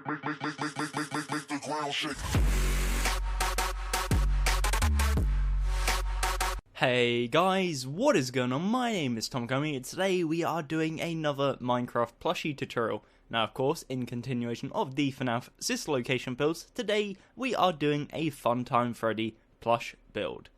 Make the ground shake. Hey guys, what is going on? My name is Gummy, and today we are doing another Minecraft plushie tutorial. Now of course, in continuation of the FNAF sister location builds, today we are doing a Funtime Freddy plush build.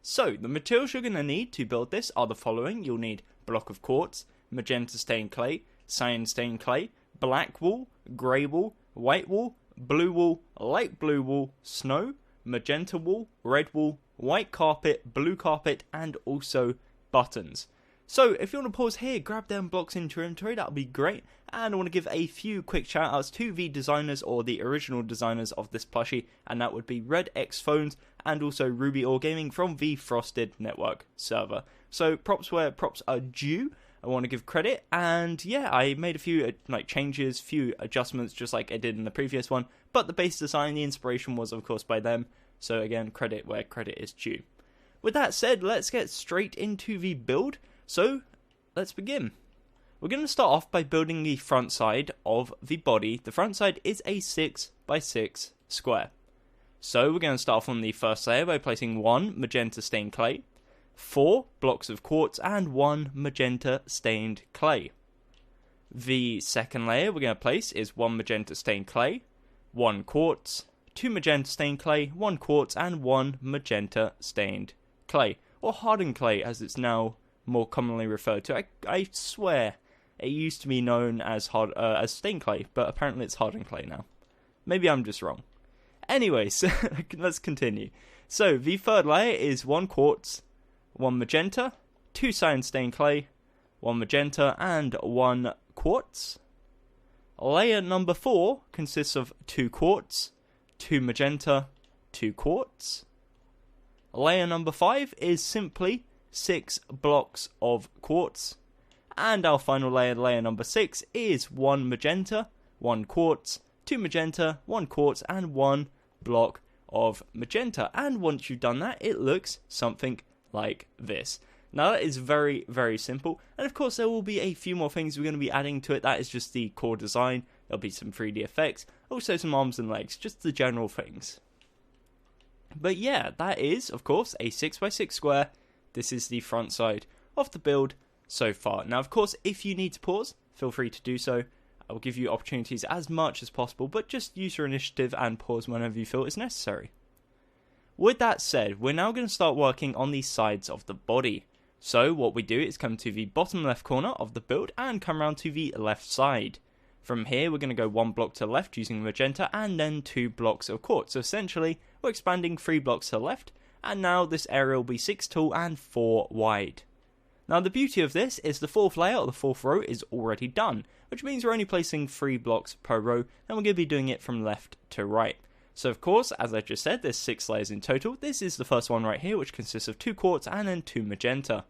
So, the materials you're going to need to build this are the following. You'll need block of quartz, magenta stained clay, cyan stained clay, black wool, grey wool, white wool, blue wool, light blue wool, snow, magenta wool, red wool, white carpet, blue carpet, and also buttons. So if you want to pause here, grab them blocks into your inventory, that would be great. And I want to give a few quick shout outs to the designers, or the original designers of this plushie, and that would be RedXPhones and also Ruby Or Gaming from the Frosted Network server. So props where props are due. I want to give credit, and yeah, I made a few changes, few adjustments just like I did in the previous one, but the base design, the inspiration was of course by them. So again, credit where credit is due. With that said, let's get straight into the build. So, let's begin. We're going to start off by building the front side of the body. The front side is a 6x6 square. So, we're going to start off on the first layer by placing 1 magenta stained clay, 4 blocks of quartz, and 1 magenta stained clay. The second layer we're going to place is 1 magenta stained clay, 1 quartz, 2 magenta stained clay, 1 quartz, and 1 magenta stained clay, or hardened clay as it's now more commonly referred to. I swear it used to be known as stained clay, but apparently it's hardened clay now. Maybe I'm just wrong. Anyways, let's continue. So the third layer is 1 quartz, 1 magenta, 2 cyan stained clay, 1 magenta, and 1 quartz. Layer number 4 consists of 2 quartz, 2 magenta, 2 quartz. Layer number 5 is simply 6 blocks of quartz. And our final layer, layer number 6, is 1 magenta, 1 quartz, 2 magenta, 1 quartz, and 1 block of magenta. And once you've done that, it looks something like this. Now that is very, very simple. And of course there will be a few more things we're going to be adding to it. That is just the core design. There'll be some 3D effects, also some arms and legs, just the general things. But yeah, that is, of course, a 6x6 square. This is the front side of the build so far. Now, of course, if you need to pause, feel free to do so. I will give you opportunities as much as possible, but just use your initiative and pause whenever you feel it's necessary. With that said, we're now going to start working on the sides of the body. So what we do is come to the bottom left corner of the build and come around to the left side. From here, we're going to go 1 block to the left using magenta and then 2 blocks of quartz. So essentially, we're expanding 3 blocks to the left. And now this area will be 6 tall and 4 wide. Now the beauty of this is the 4th layer, or the 4th row, is already done, which means we're only placing 3 blocks per row, and we're going to be doing it from left to right. So of course, as I just said, there's 6 layers in total. This is the first one right here, which consists of 2 quartz and then 2 magenta.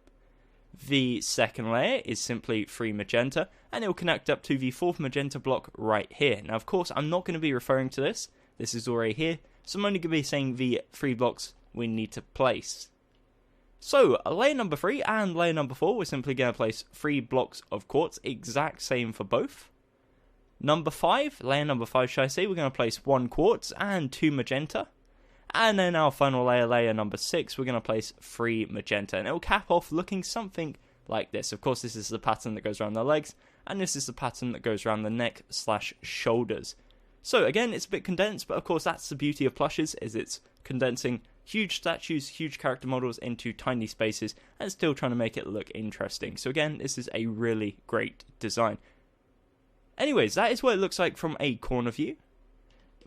The second layer is simply 3 magenta, and it will connect up to the 4th magenta block right here. Now of course, I'm not going to be referring to this. This is already here, so I'm only going to be saying the 3 blocks we need to place. So, layer number 3 and layer number 4, we're simply going to place 3 blocks of quartz, exact same for both. Number 5, layer number 5 should I say, we're going to place 1 quartz and 2 magenta. And then our final layer, layer number 6, we're going to place 3 magenta. And it will cap off looking something like this. Of course, this is the pattern that goes around the legs, and this is the pattern that goes around the neck / shoulders. So again, it's a bit condensed, but of course that's the beauty of plushes, is it's condensing huge statues, huge character models into tiny spaces, and still trying to make it look interesting. So again, this is a really great design. Anyways, that is what it looks like from a corner view.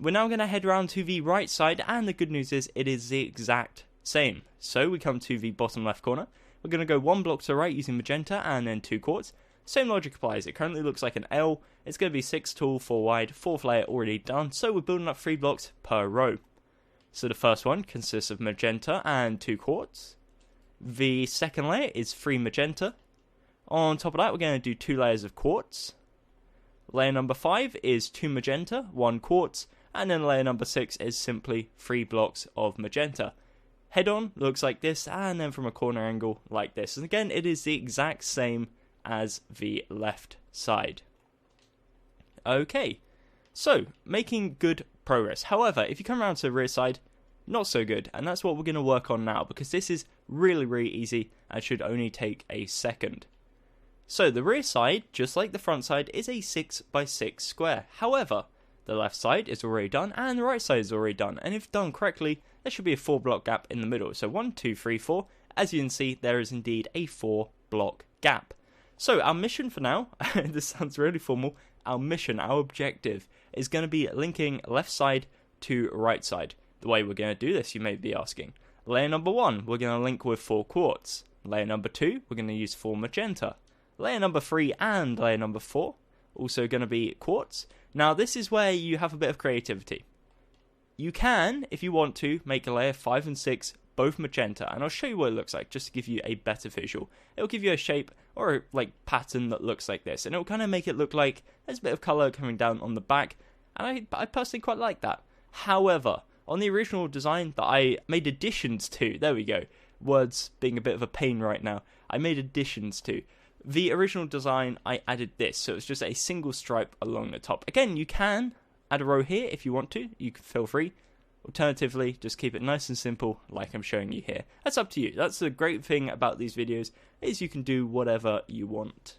We're now going to head around to the right side, and the good news is it is the exact same. So we come to the bottom left corner. We're going to go 1 block to the right using magenta and then 2 quartz. Same logic applies. It currently looks like an L. It's going to be 6 tall, 4 wide, 4th layer already done, so we're building up 3 blocks per row. So the first one consists of magenta and 2 quartz. The second layer is 3 magenta. On top of that, we're going to do 2 layers of quartz. Layer number 5 is 2 magenta, 1 quartz, and then layer number 6 is simply 3 blocks of magenta. Head on looks like this, and then from a corner angle like this. And again, it is the exact same as the left side. Okay, So, making good progress. However, if you come around to the rear side, not so good, and that's what we're going to work on now, because this is really easy and should only take a second. So the rear side, just like the front side, is a 6x6 square. However, the left side is already done and the right side is already done, and if done correctly, there should be a 4-block gap in the middle. So 1, 2, 3, 4. As you can see, there is indeed a 4-block gap. So our mission for now, this sounds really formal, our mission, our objective, is going to be linking left side to right side. The way we're going to do this, you may be asking. Layer number 1, we're going to link with 4 quartz. Layer number 2, we're going to use 4 magenta. Layer number 3 and layer number 4, also going to be quartz. Now this is where you have a bit of creativity. You can, if you want to, make a layer 5 and 6 both magenta, and I'll show you what it looks like just to give you a better visual. It'll give you a shape or a pattern that looks like this, and it'll kind of make it look like there's a bit of colour coming down on the back, and I personally quite like that. However, on the original design that I made additions to, there we go, words being a bit of a pain right now, I made additions to. The original design, I added this, so it's just a single stripe along the top. Again, you can add a row here if you want to, you can feel free. Alternatively, just keep it nice and simple like I'm showing you here. That's up to you. That's the great thing about these videos, is you can do whatever you want.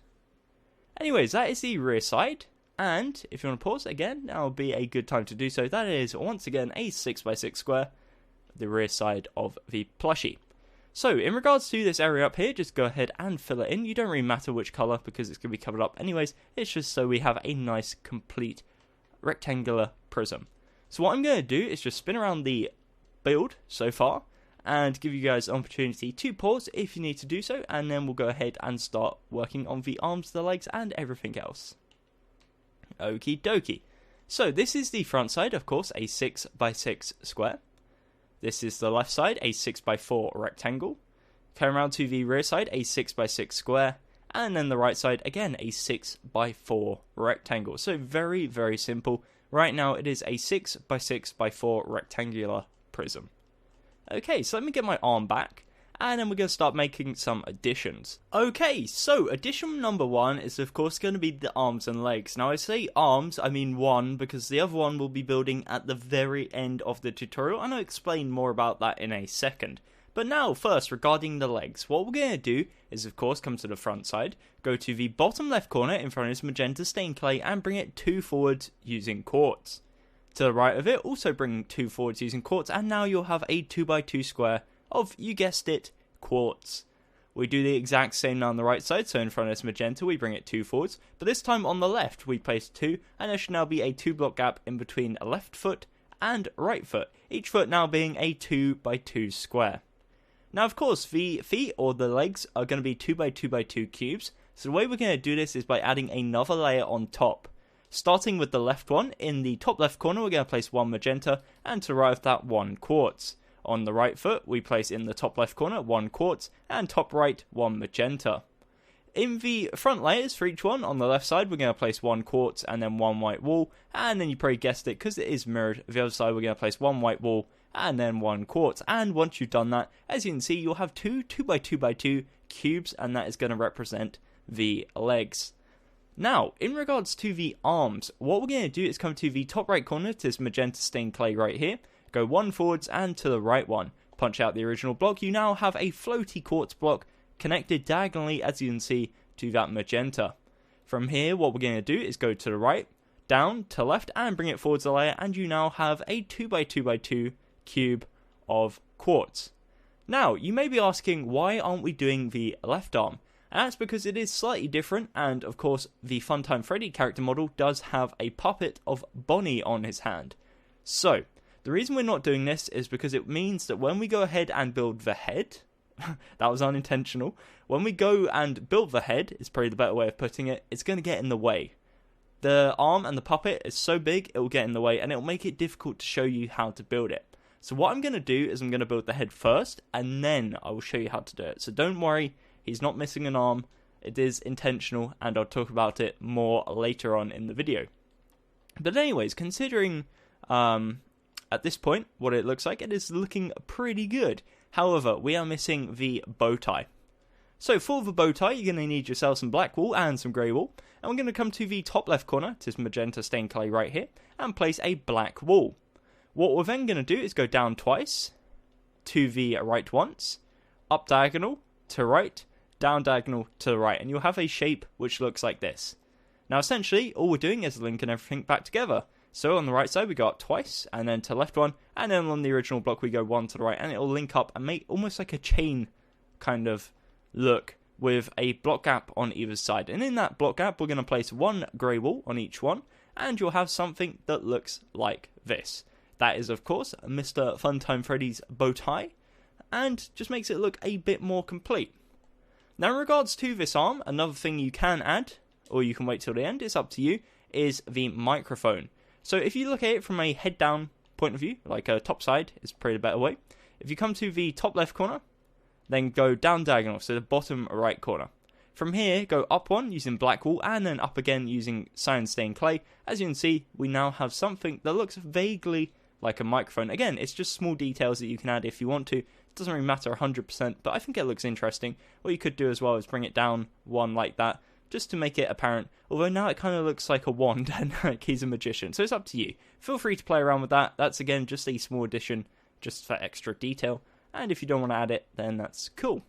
Anyways, that is the rear side, and if you want to pause again, now will be a good time to do so. That is, once again, a 6x6 square, the rear side of the plushie. So, in regards to this area up here, just go ahead and fill it in. You don't really matter which colour because it's going to be covered up anyways. It's just so we have a nice, complete, rectangular prism. So what I'm going to do is just spin around the build so far and give you guys an opportunity to pause if you need to do so. And then we'll go ahead and start working on the arms, the legs, and everything else. Okie dokie. So this is the front side, of course, a 6x6 square. This is the left side, a 6x4 rectangle. Come around to the rear side, a 6x6 square. And then the right side, again, a 6x4 rectangle. So very simple. Right now, it is a 6x6x4 rectangular prism. Okay, so let me get my arm back. And then we're going to start making some additions. Okay, so addition number 1 is of course going to be the arms and legs. Now I say arms, I mean one, because the other one we'll be building at the very end of the tutorial, and I'll explain more about that in a second. But now, first, regarding the legs, what we're going to do is of course come to the front side, go to the bottom left corner in front of this magenta stained clay, and bring it 2 forwards using quartz. To the right of it, also bring 2 forwards using quartz, and now you'll have a 2x2 square of, you guessed it, quartz. We do the exact same now on the right side, so in front of this magenta we bring it 2 forwards, but this time on the left we place 2, and there should now be a 2-block gap in between a left foot and right foot, each foot now being a 2x2 square. Now of course the feet or the legs are going to be 2x2x2 cubes, so the way we're going to do this is by adding another layer on top. Starting with the left one, in the top left corner we're going to place 1 magenta, and to the right of that 1 quartz. On the right foot, we place in the top left corner 1 quartz, and top right 1 magenta. In the front layers for each one, on the left side, we're going to place 1 quartz and then 1 white wool, and then you probably guessed it because it is mirrored. The other side, we're going to place 1 white wool and then 1 quartz. And once you've done that, as you can see, you'll have 2 2x2x2 cubes, and that is going to represent the legs. Now, in regards to the arms, what we're going to do is come to the top right corner to this magenta stained clay right here. Go 1 forwards and to the right one. Punch out the original block. You now have a floaty quartz block connected diagonally, as you can see, to that magenta. From here, what we're going to do is go to the right, down to left, and bring it forwards a layer, and you now have a 2x2x2 cube of quartz. Now, you may be asking, why aren't we doing the left arm? And that's because it is slightly different, and of course, the Funtime Freddy character model does have a puppet of Bonnie on his hand. So, the reason we're not doing this is because it means that when we go ahead and build the head, that was unintentional, when we go and build the head, is probably the better way of putting it, it's going to get in the way. The arm and the puppet is so big, it will get in the way, and it will make it difficult to show you how to build it. So what I'm going to do is I'm going to build the head first, and then I will show you how to do it. So don't worry, he's not missing an arm, it is intentional, and I'll talk about it more later on in the video. But anyways, considering at this point what it looks like, it is looking pretty good. However, we are missing the bow tie. So for the bow tie, you're going to need yourself some black wool and some grey wool. And we're going to come to the top left corner, to this magenta stained clay right here, and place a black wool. What we're then going to do is go down twice, to the right once, up diagonal to right, down diagonal to the right, and you'll have a shape which looks like this. Now essentially, all we're doing is linking everything back together. So on the right side we go up twice, and then to the left one, and then on the original block we go one to the right, and it'll link up and make almost like a chain kind of look with a block gap on either side. And in that block gap we're going to place one grey wool on each one, and you'll have something that looks like this. That is of course Mr. Funtime Freddy's bow tie, and just makes it look a bit more complete. Now in regards to this arm, another thing you can add, or you can wait till the end, it's up to you, is the microphone. So if you look at it from a head down point of view, like a top side is probably a better way. If you come to the top left corner, then go down diagonal, so the bottom right corner. From here, go up one using black wool, and then up again using cyan stained clay. As you can see, we now have something that looks vaguely like a microphone. Again, it's just small details that you can add if you want to. It doesn't really matter 100%, but I think it looks interesting. What you could do as well is bring it down one like that, just to make it apparent, although now it kind of looks like a wand and like he's a magician, so it's up to you. Feel free to play around with that. That's again just a small addition just for extra detail, and if you don't want to add it, then that's cool.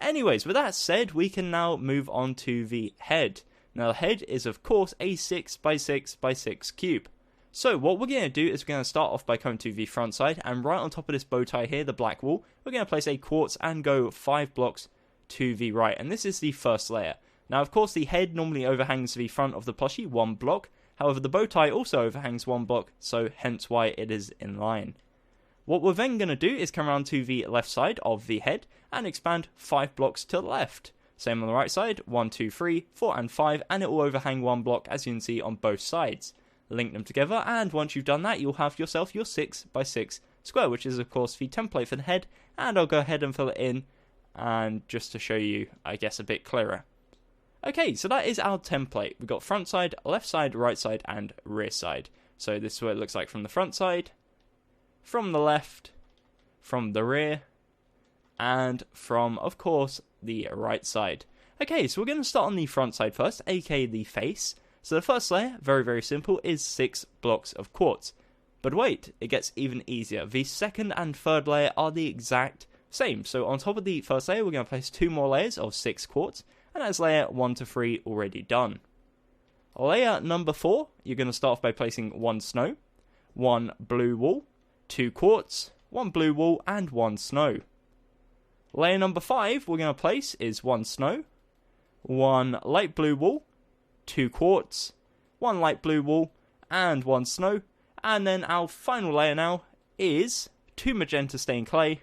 Anyways, with that said, we can now move on to the head. Now the head is of course a 6x6x6 cube. So what we're going to do is we're going to start off by coming to the front side, and right on top of this bow tie here, the black wool, we're going to place a quartz and go 5 blocks to the right, and this is the first layer. Now, of course, the head normally overhangs the front of the plushie 1 block. However, the bow tie also overhangs 1 block, so hence why it is in line. What we're then going to do is come around to the left side of the head and expand 5 blocks to the left. Same on the right side, 1, 2, 3, 4, and 5, and it will overhang 1 block, as you can see, on both sides. Link them together, and once you've done that, you'll have yourself your 6x6 square, which is, of course, the template for the head, and I'll go ahead and fill it in, and just to show you, I guess, a bit clearer. Okay, so that is our template. We've got front side, left side, right side, and rear side. So this is what it looks like from the front side, from the left, from the rear, and from, of course, the right side. Okay, so we're going to start on the front side first, aka the face. So the first layer, very, very simple, is 6 blocks of quartz. But wait, it gets even easier. The second and third layer are the exact same. So on top of the first layer, we're going to place 2 more layers of 6 quartz. And that's layer 1 to 3 already done. Layer number 4, you're going to start off by placing 1 snow, 1 blue wool, 2 quartz, 1 blue wool, and 1 snow. Layer number 5 we're going to place is 1 snow, 1 light blue wool, 2 quartz, 1 light blue wool, and 1 snow. And then our final layer now is 2 magenta stained clay,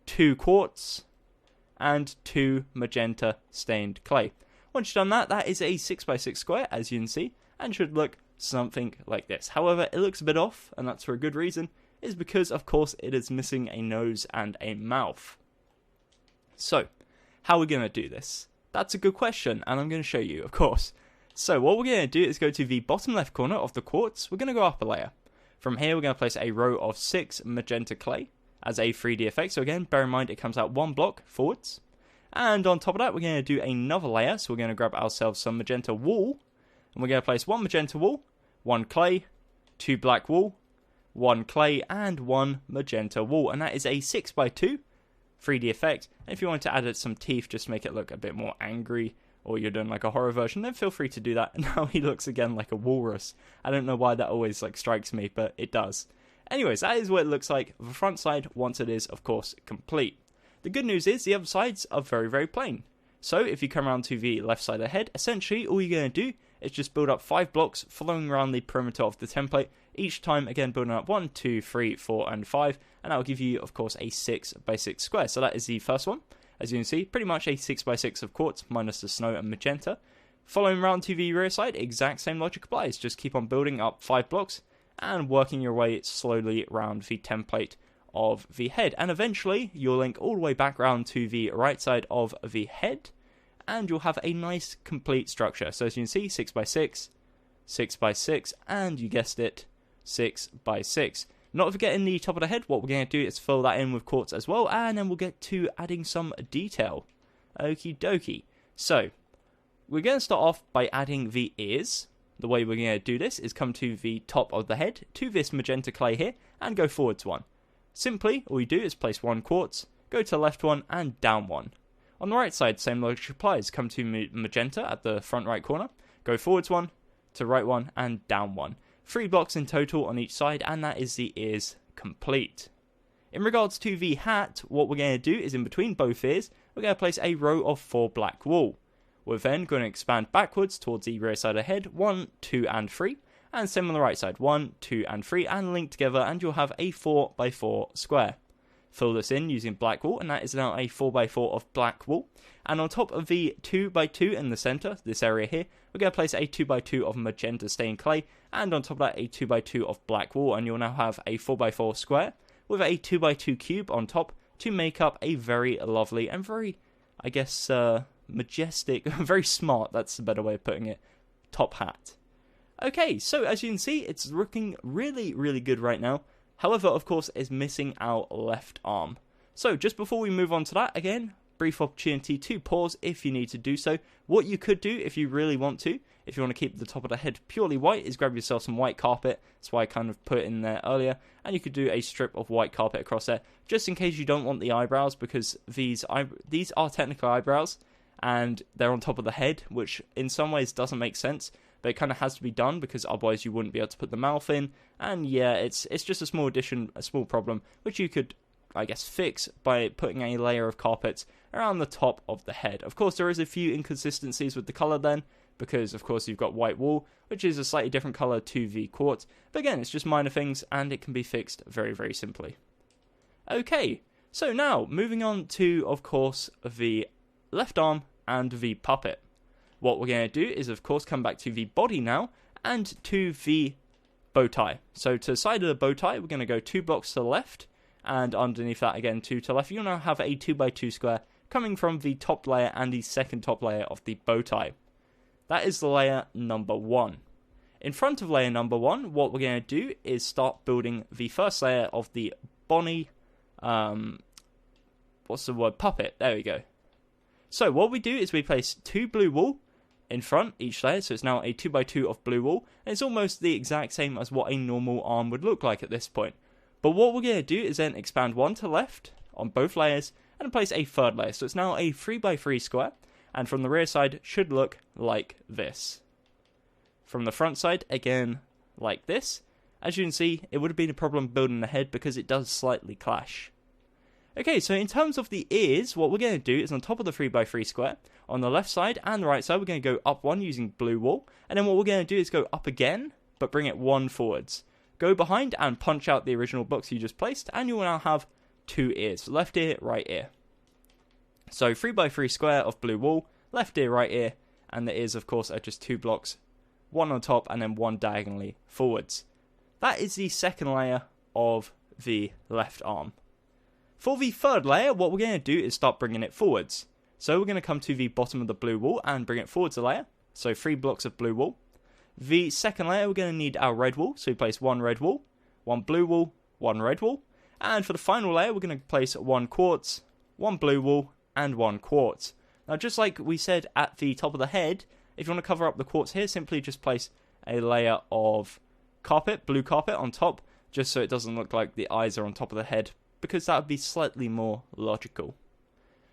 2 quartz, and 2 magenta stained clay. Once you've done that, that is a 6x6 square, as you can see, and should look something like this. However, it looks a bit off, and that's for a good reason, is because, of course, it is missing a nose and a mouth. So, how are we going to do this? That's a good question, and I'm going to show you, of course. So, what we're going to do is go to the bottom left corner of the quartz. We're going to go up a layer. From here, we're going to place a row of 6 magenta clay as a 3D effect. So again, bear in mind it comes out 1 block forwards. And on top of that, we're going to do another layer. So we're going to grab ourselves some magenta wool. And we're going to place 1 magenta wool, 1 clay, 2 black wool, 1 clay, and 1 magenta wool. And that is a 6x2 3D effect. And if you wanted to add some teeth just to make it look a bit more angry, or you're doing like a horror version, then feel free to do that. Now he looks again like a walrus. I don't know why that always like strikes me, but it does. Anyways, that is what it looks like the front side once it is, of course, complete. The good news is the other sides are very, very plain. So if you come around to the left side of the head, essentially all you're going to do is just build up 5 blocks following around the perimeter of the template. Each time, again, building up 1, 2, 3, 4, and 5. And that will give you, of course, a 6x6 square. So that is the first one. As you can see, pretty much a 6x6 of quartz minus the snow and magenta. Following around to the rear side, exact same logic applies. Just keep on building up 5 blocks and working your way slowly around the template of the head. And eventually, you'll link all the way back around to the right side of the head, and you'll have a nice complete structure. So as you can see, 6x6, 6x6, and you guessed it, 6x6. Not forgetting the top of the head, what we're going to do is fill that in with quartz as well, and then we'll get to adding some detail. Okie dokie. So, we're going to start off by adding the ears. The way we're going to do this is come to the top of the head, to this magenta clay here, and go forwards one. Simply, all you do is place one quartz, go to the left one, and down one. On the right side, same logic applies. Come to magenta at the front right corner, go forwards one, to right one, and down one. 3 blocks in total on each side, and that is the ears complete. In regards to the hat, what we're going to do is in between both ears, we're going to place a row of 4 black wool. We're then going to expand backwards towards the rear side of the head, 1, 2, and 3, and same on the right side, 1, 2, and 3, and link together, and you'll have a 4x4 square. Fill this in using black wool, and that is now a 4x4 of black wool. And on top of the 2x2 in the center, this area here, we're going to place a 2x2 of magenta stained clay, and on top of that a 2x2 of black wool, and you'll now have a 4x4 square with a 2x2 cube on top to make up a very lovely and very, I guess, majestic, very smart, that's the better way of putting it, top hat. Okay, so as you can see, it's looking really, really good right now. However, of course, it's missing our left arm. So just before we move on to that, again, brief opportunity to pause if you need to do so. What you could do if you really want to, if you want to keep the top of the head purely white, is grab yourself some white carpet. That's why I kind of put it in there earlier. And you could do a strip of white carpet across there, just in case you don't want the eyebrows, because these are technical eyebrows, and they're on top of the head, which in some ways doesn't make sense, but it kind of has to be done because otherwise you wouldn't be able to put the mouth in. And yeah, it's just a small addition, a small problem, which you could, I guess, fix by putting a layer of carpet around the top of the head. Of course, there is a few inconsistencies with the color then, because of course you've got white wool, which is a slightly different color to the quartz. But again, it's just minor things, and it can be fixed very, very simply. Okay, so now moving on to, of course, the left arm and the puppet. What we're going to do is, of course, come back to the body now and to the bow tie. So to the side of the bow tie, we're going to go 2 blocks to the left, and underneath that again 2 to the left. You'll now have a 2x2 square coming from the top layer and the second top layer of the bow tie. That is the layer number 1. In front of layer number 1, what we're going to do is start building the first layer of the Bonnie, puppet. There we go. So what we do is we place 2 blue wool in front each layer, so it's now a 2x2 of blue wool, and it's almost the exact same as what a normal arm would look like at this point. But what we're going to do is then expand 1 to the left on both layers, and place a third layer, so it's now a 3x3 square, and from the rear side should look like this. From the front side, again, like this. As you can see, it would have been a problem building the head because it does slightly clash. Okay, so in terms of the ears, what we're going to do is on top of the 3x3 square, on the left side and the right side, we're going to go up 1 using blue wool. And then what we're going to do is go up again, but bring it 1 forwards. Go behind and punch out the original box you just placed, and you will now have 2 ears. Left ear, right ear. So 3x3 square of blue wool, left ear, right ear, and the ears, of course, are just 2 blocks, 1 on top and then 1 diagonally forwards. That is the second layer of the left arm. For the third layer, what we're going to do is start bringing it forwards. So we're going to come to the bottom of the blue wool and bring it forwards a layer. So 3 blocks of blue wool. The second layer, we're going to need our red wool. So we place 1 red wool, 1 blue wool, 1 red wool. And for the final layer, we're going to place 1 quartz, 1 blue wool, and 1 quartz. Now, just like we said at the top of the head, if you want to cover up the quartz here, simply just place a layer of carpet, blue carpet on top, just so it doesn't look like the eyes are on top of the head, because that would be slightly more logical.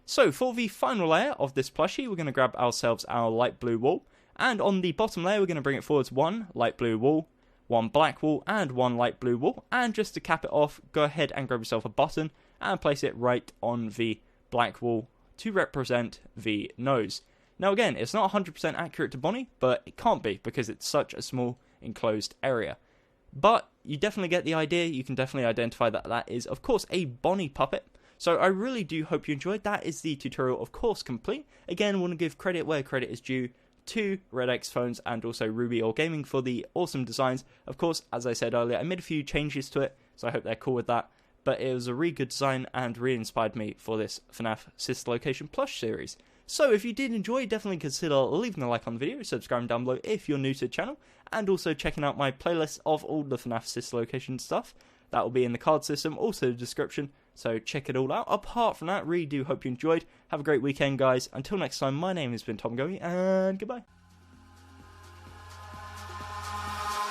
So for the final layer of this plushie, we're going to grab ourselves our light blue wool, and on the bottom layer we're going to bring it forwards 1 light blue wool, 1 black wool, and 1 light blue wool, and just to cap it off, go ahead and grab yourself a button and place it right on the black wool to represent the nose. Now again, it's not 100% accurate to Bonnie, but it can't be because it's such a small enclosed area. But you definitely get the idea. You can definitely identify that that is, of course, a Bonnie puppet. So I really do hope you enjoyed. That is the tutorial, of course, complete. Again, I want to give credit where credit is due to RedXPhones and also Ruby or Gaming for the awesome designs. Of course, as I said earlier, I made a few changes to it, so I hope they're cool with that. But it was a really good design and really inspired me for this FNAF Sister Location Plush series. So if you did enjoy, definitely consider leaving a like on the video, subscribing down below if you're new to the channel, and also checking out my playlist of all the FNAF Sister Location stuff. That will be in the card system, also the description. So check it all out. Apart from that, really do hope you enjoyed. Have a great weekend, guys. Until next time, my name has been Tom Gummy, and goodbye.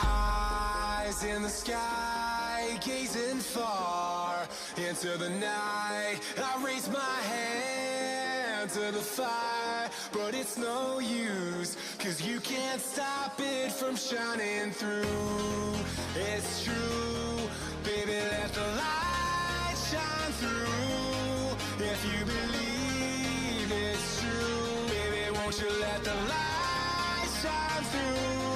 Eyes in the sky, gazing far into the night. I raise my hand to the fire, but it's no use, 'cause you can't stop it from shining through. It's true, baby, let the light shine through. If you believe it's true, baby, won't you let the light shine through?